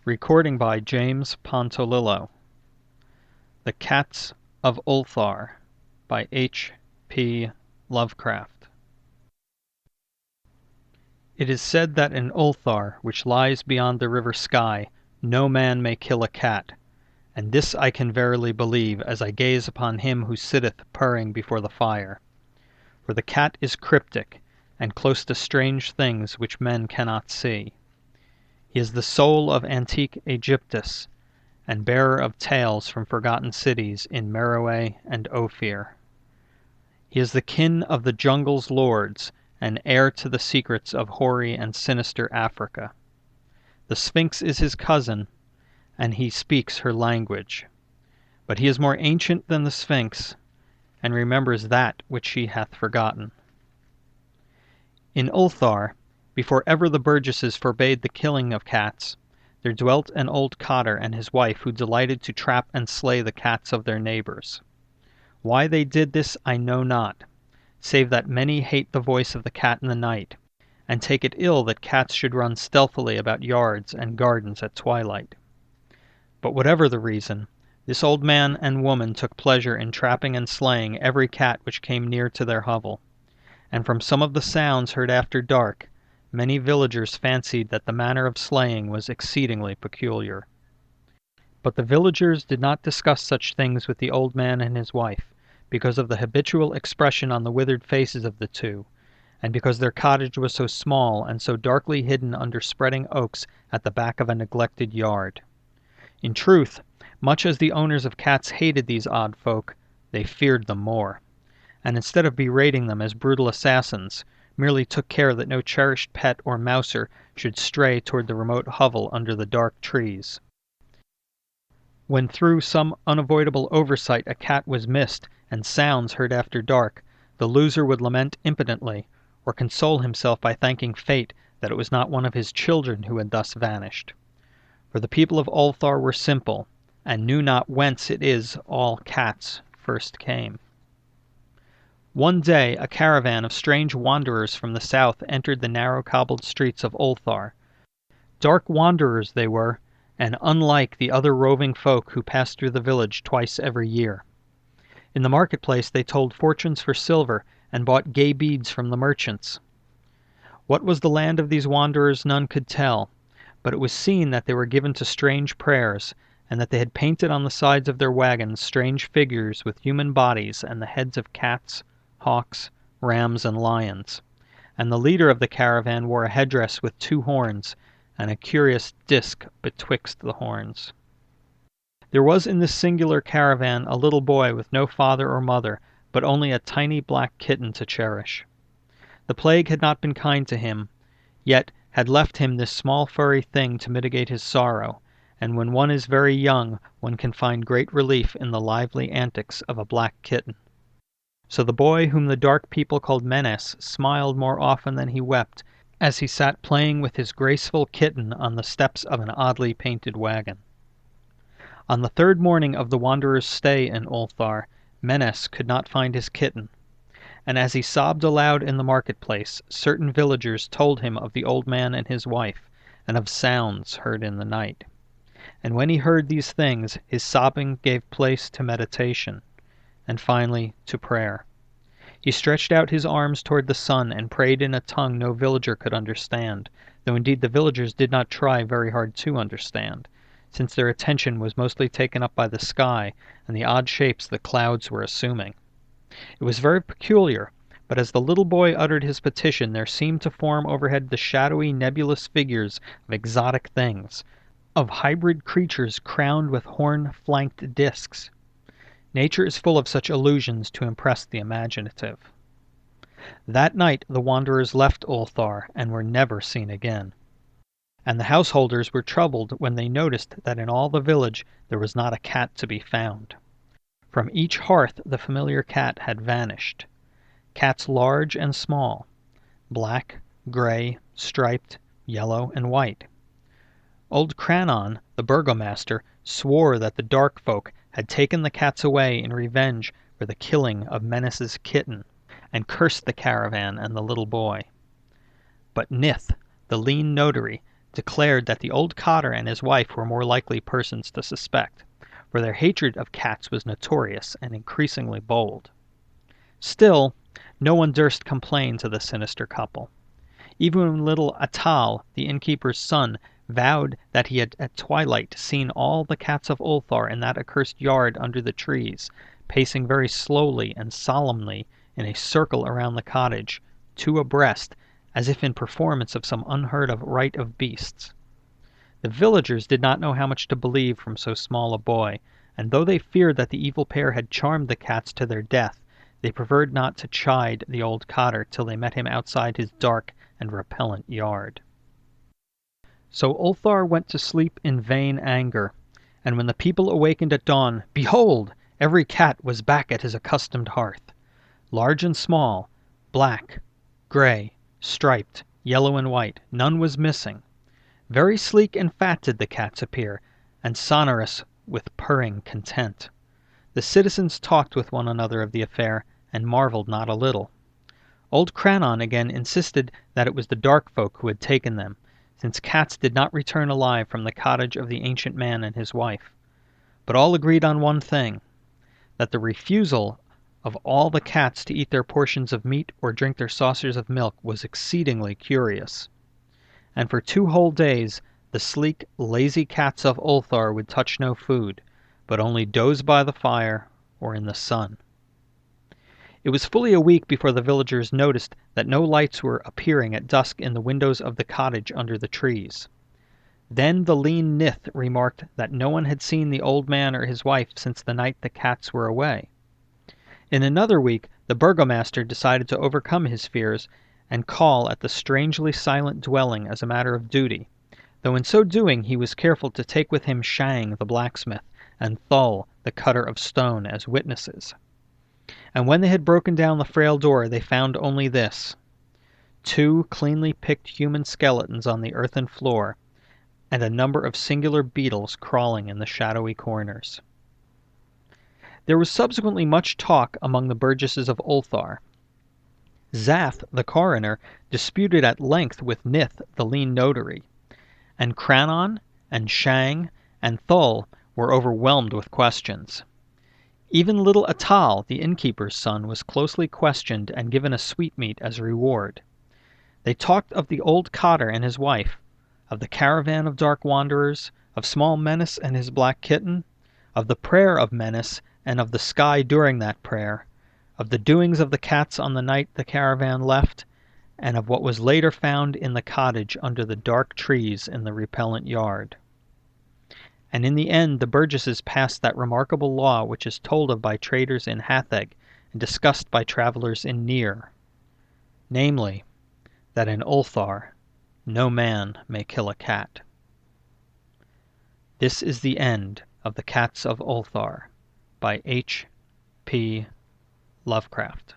Recording by James Pontololo. The Cats of Ulthar by H.P. Lovecraft. It is said that in Ulthar, which lies beyond the river Sky, no man may kill a cat, and this I can verily believe as I gaze upon him who sitteth purring before the fire. For the cat is cryptic, and close to strange things which men cannot see. He is the soul of antique Aegyptus, and bearer of tales from forgotten cities in Meroe and Ophir. He is the kin of the jungle's lords, and heir to the secrets of hoary and sinister Africa. The Sphinx is his cousin, and he speaks her language. But he is more ancient than the Sphinx, and remembers that which she hath forgotten. In Ulthar, before ever the burgesses forbade the killing of cats, there dwelt an old cotter and his wife who delighted to trap and slay the cats of their neighbors. Why they did this I know not, save that many hate the voice of the cat in the night, and take it ill that cats should run stealthily about yards and gardens at twilight. But whatever the reason, this old man and woman took pleasure in trapping and slaying every cat which came near to their hovel, and from some of the sounds heard after dark, many villagers fancied that the manner of slaying was exceedingly peculiar. But the villagers did not discuss such things with the old man and his wife, because of the habitual expression on the withered faces of the two, and because their cottage was so small and so darkly hidden under spreading oaks at the back of a neglected yard. In truth, much as the owners of cats hated these odd folk, they feared them more, and instead of berating them as brutal assassins, merely took care that no cherished pet or mouser should stray toward the remote hovel under the dark trees. When through some unavoidable oversight a cat was missed and sounds heard after dark, the loser would lament impotently, or console himself by thanking fate that it was not one of his children who had thus vanished. For the people of Ulthar were simple, and knew not whence it is all cats first came. One day a caravan of strange wanderers from the south entered the narrow cobbled streets of Ulthar. Dark wanderers they were, and unlike the other roving folk who passed through the village twice every year. In the marketplace they told fortunes for silver and bought gay beads from the merchants. What was the land of these wanderers none could tell, but it was seen that they were given to strange prayers, and that they had painted on the sides of their wagons strange figures with human bodies and the heads of cats, hawks, rams, and lions, and the leader of the caravan wore a headdress with 2 horns, and a curious disc betwixt the horns. There was in this singular caravan a little boy with no father or mother, but only a tiny black kitten to cherish. The plague had not been kind to him, yet had left him this small furry thing to mitigate his sorrow, and when one is very young one can find great relief in the lively antics of a black kitten. So the boy whom the dark people called Menes smiled more often than he wept as he sat playing with his graceful kitten on the steps of an oddly painted wagon. On the 3rd morning of the wanderer's stay in Ulthar, Menes could not find his kitten, and as he sobbed aloud in the marketplace, certain villagers told him of the old man and his wife, and of sounds heard in the night. And when he heard these things, his sobbing gave place to meditation, and finally to prayer. He stretched out his arms toward the sun and prayed in a tongue no villager could understand, though indeed the villagers did not try very hard to understand, since their attention was mostly taken up by the sky and the odd shapes the clouds were assuming. It was very peculiar, but as the little boy uttered his petition there seemed to form overhead the shadowy nebulous figures of exotic things, of hybrid creatures crowned with horn-flanked discs. Nature is full of such illusions to impress the imaginative. That night the wanderers left Ulthar and were never seen again. And the householders were troubled when they noticed that in all the village there was not a cat to be found. From each hearth the familiar cat had vanished. Cats large and small, black, gray, striped, yellow, and white. Old Cranon, the burgomaster, swore that the dark folk had taken the cats away in revenge for the killing of Menes's kitten, and cursed the caravan and the little boy. But Nith, the lean notary, declared that the old cotter and his wife were more likely persons to suspect, for their hatred of cats was notorious and increasingly bold. Still, no one durst complain to the sinister couple. Even when little Atal, the innkeeper's son, vowed that he had at twilight seen all the cats of Ulthar in that accursed yard under the trees, pacing very slowly and solemnly in a circle around the cottage, two abreast, as if in performance of some unheard of rite of beasts. The villagers did not know how much to believe from so small a boy, and though they feared that the evil pair had charmed the cats to their death, they preferred not to chide the old cotter till they met him outside his dark and repellent yard. So Ulthar went to sleep in vain anger, and when the people awakened at dawn, behold, every cat was back at his accustomed hearth. Large and small, black, gray, striped, yellow and white, none was missing. Very sleek and fat did the cats appear, and sonorous with purring content. The citizens talked with one another of the affair, and marveled not a little. Old Crannon again insisted that it was the dark folk who had taken them, since cats did not return alive from the cottage of the ancient man and his wife. But all agreed on one thing, that the refusal of all the cats to eat their portions of meat or drink their saucers of milk was exceedingly curious. And for 2 whole days the sleek, lazy cats of Ulthar would touch no food, but only doze by the fire or in the sun. It was fully a week before the villagers noticed that no lights were appearing at dusk in the windows of the cottage under the trees. Then the lean Nith remarked that no one had seen the old man or his wife since the night the cats were away. In another week the burgomaster decided to overcome his fears and call at the strangely silent dwelling as a matter of duty, though in so doing he was careful to take with him Shang the blacksmith and Thul the cutter of stone as witnesses. And when they had broken down the frail door, they found only this: 2 cleanly picked human skeletons on the earthen floor, and a number of singular beetles crawling in the shadowy corners. There was subsequently much talk among the burgesses of Ulthar. Zath, the coroner, disputed at length with Nith, the lean notary, and Crannon, and Shang, and Thul were overwhelmed with questions. Even little Atal, the innkeeper's son, was closely questioned and given a sweetmeat as a reward. They talked of the old cotter and his wife, of the caravan of dark wanderers, of small Menace and his black kitten, of the prayer of Menace and of the sky during that prayer, of the doings of the cats on the night the caravan left, and of what was later found in the cottage under the dark trees in the repellent yard. And in the end the burgesses passed that remarkable law which is told of by traders in Hatheg and discussed by travelers in Nir, namely, that in Ulthar no man may kill a cat. This is the end of the Cats of Ulthar by H. P. Lovecraft.